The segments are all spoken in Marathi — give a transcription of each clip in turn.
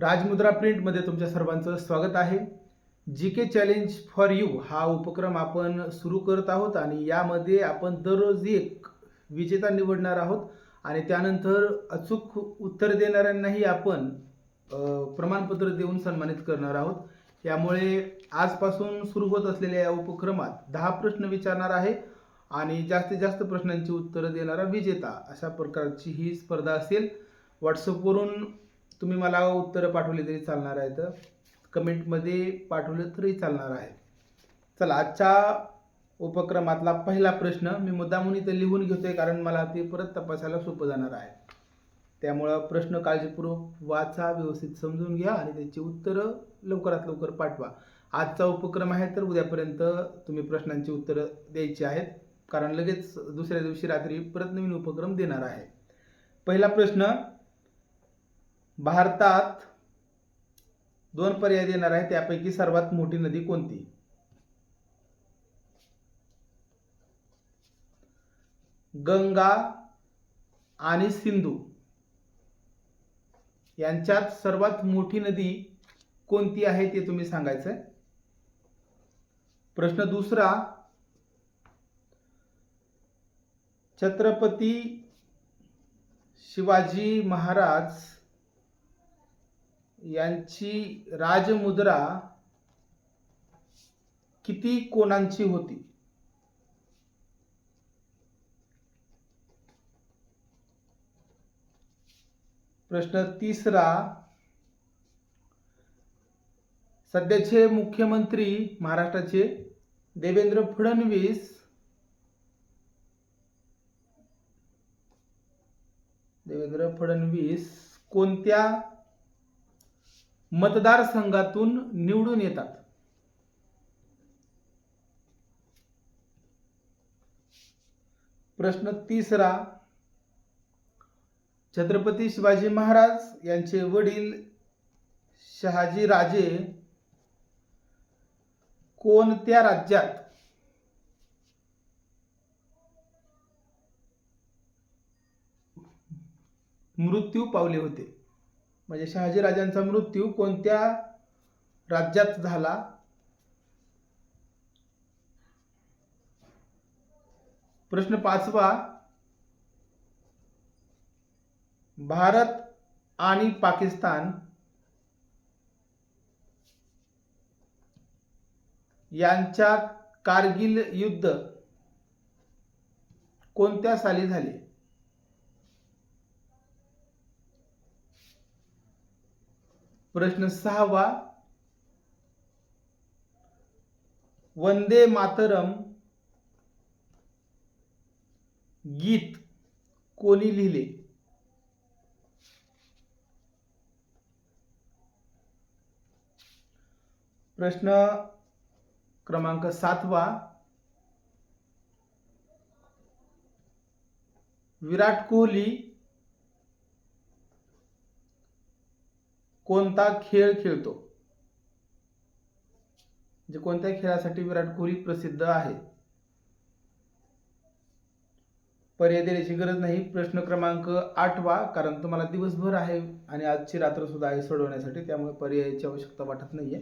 राजमुद्रा प्रिंटमध्ये तुमच्या सर्वांचं स्वागत आहे. जी के चॅलेंज फॉर यू हा उपक्रम आपण सुरू करत आहोत आणि यामध्ये आपण दररोज एक विजेता निवडणार आहोत आणि त्यानंतर अचूक उत्तर देणाऱ्यांनाही आपण प्रमाणपत्र देऊन सन्मानित करणार आहोत. यामुळे आजपासून सुरू होत असलेल्या या उपक्रमात 10 प्रश्न विचारणार आहे आणि जास्तीत जास्त प्रश्नांची उत्तरं देणारा विजेता अशा प्रकारची ही स्पर्धा असेल. व्हॉट्सअपवरून तुम्ही मला उत्तरं पाठवली तरी चालणार आहेत, कमेंटमध्ये पाठवलं तरी चालणार आहे. चला, आजच्या उपक्रमातला पहिला प्रश्न मी मुद्दामून इथं लिहून घेतोय कारण मला ते परत तपासायला सोपं जाणार आहे. त्यामुळं प्रश्न काळजीपूर्वक वाचा, व्यवस्थित समजून घ्या आणि त्याची उत्तरं लवकरात लवकर पाठवा. आजचा उपक्रम आहे तर उद्यापर्यंत तुम्ही प्रश्नांची उत्तरं द्यायची आहेत, कारण लगेच दुसऱ्या दिवशी रात्री परत नवीन उपक्रम देणार आहे. पहिला प्रश्न, भारतात 2 पर्याय देणार आहे, त्यापैकी सर्वात मोठी नदी कोणती? गंगा आणि सिंधू यांच्यात सर्वात मोठी नदी कोणती आहे ते तुम्ही सांगायचं. प्रश्न दुसरा, छत्रपती शिवाजी महाराज यांची राजमुद्रा किती कोणांची होती? प्रश्न तिसरा, सध्याचे मुख्यमंत्री महाराष्ट्राचे देवेंद्र फडणवीस कोणत्या मतदारसंघातून निवडून येतात? प्रश्न तिसरा, छत्रपती शिवाजी महाराज यांचे वडील शहाजी राजे कोणत्या राज्यात मृत्यू पावले होते? म्हणजे शहाजी राजांचा मृत्यू कोणत्या राज्यात झाला? प्रश्न पाचवा, भारत आणि पाकिस्तान यांच्यात कारगिल युद्ध कोणत्या साली झाले? प्रश्न सहावा, वंदे मातरम गीत कोणी लिहिले? प्रश्न क्रमांक 7वा, विराट कोहली कोणता खेळ खेळतो? म्हणजे कोणत्या खेळासाठी विराट कोहली प्रसिद्ध आहे? पर्याय देण्याची गरज नाही. प्रश्न क्रमांक 8वा, कारण तुम्हाला दिवसभर आहे आणि आजची रात्र सुद्धा आहे सोडवण्यासाठी, त्यामुळे पर्यायाची आवश्यकता वाटत नाहीये.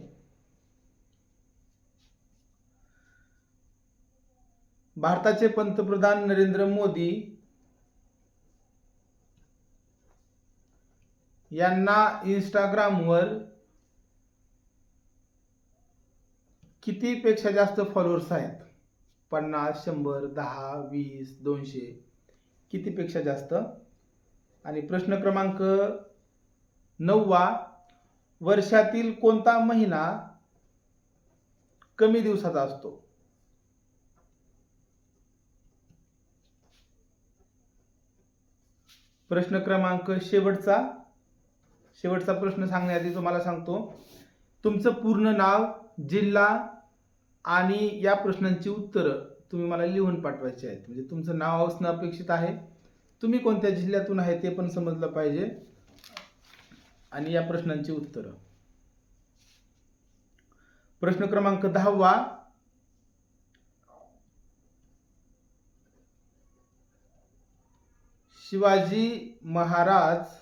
भारताचे पंतप्रधान नरेंद्र मोदी यांना इंस्टाग्रामवर किती पेक्षा जास्त फॉलोअर्स आहेत? 50, 100, 10, 20, 200, किती पेक्षा जास्त? आणि प्रश्न क्रमांक 9वा, वर्षातील कोणता महिना कमी दिवसाचा असतो? प्रश्न क्रमांक शेवटचा प्रश्न सांगण्याआधी तुम्हाला सांगतो, तुमचं पूर्ण नाव, जिल्हा आणि या प्रश्नांची उत्तरं तुम्ही मला लिहून पाठवायची आहेत. म्हणजे तुमचं नाव असणं अपेक्षित आहे, तुम्ही कोणत्या जिल्ह्यातून आहे ते पण समजलं पाहिजे, आणि या प्रश्नांची उत्तरं. प्रश्न क्रमांक 10वा, शिवाजी महाराज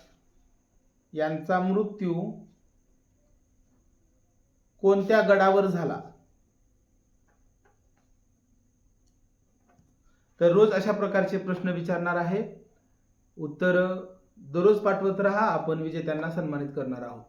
यांचा मृत्यू कोणत्या गडावर झाला? तर रोज अशा प्रकारचे प्रश्न विचारणार आहे. उत्तर दररोज पाठवत राहा. आपण विजेत्यांना सन्मानित करणार आहोत.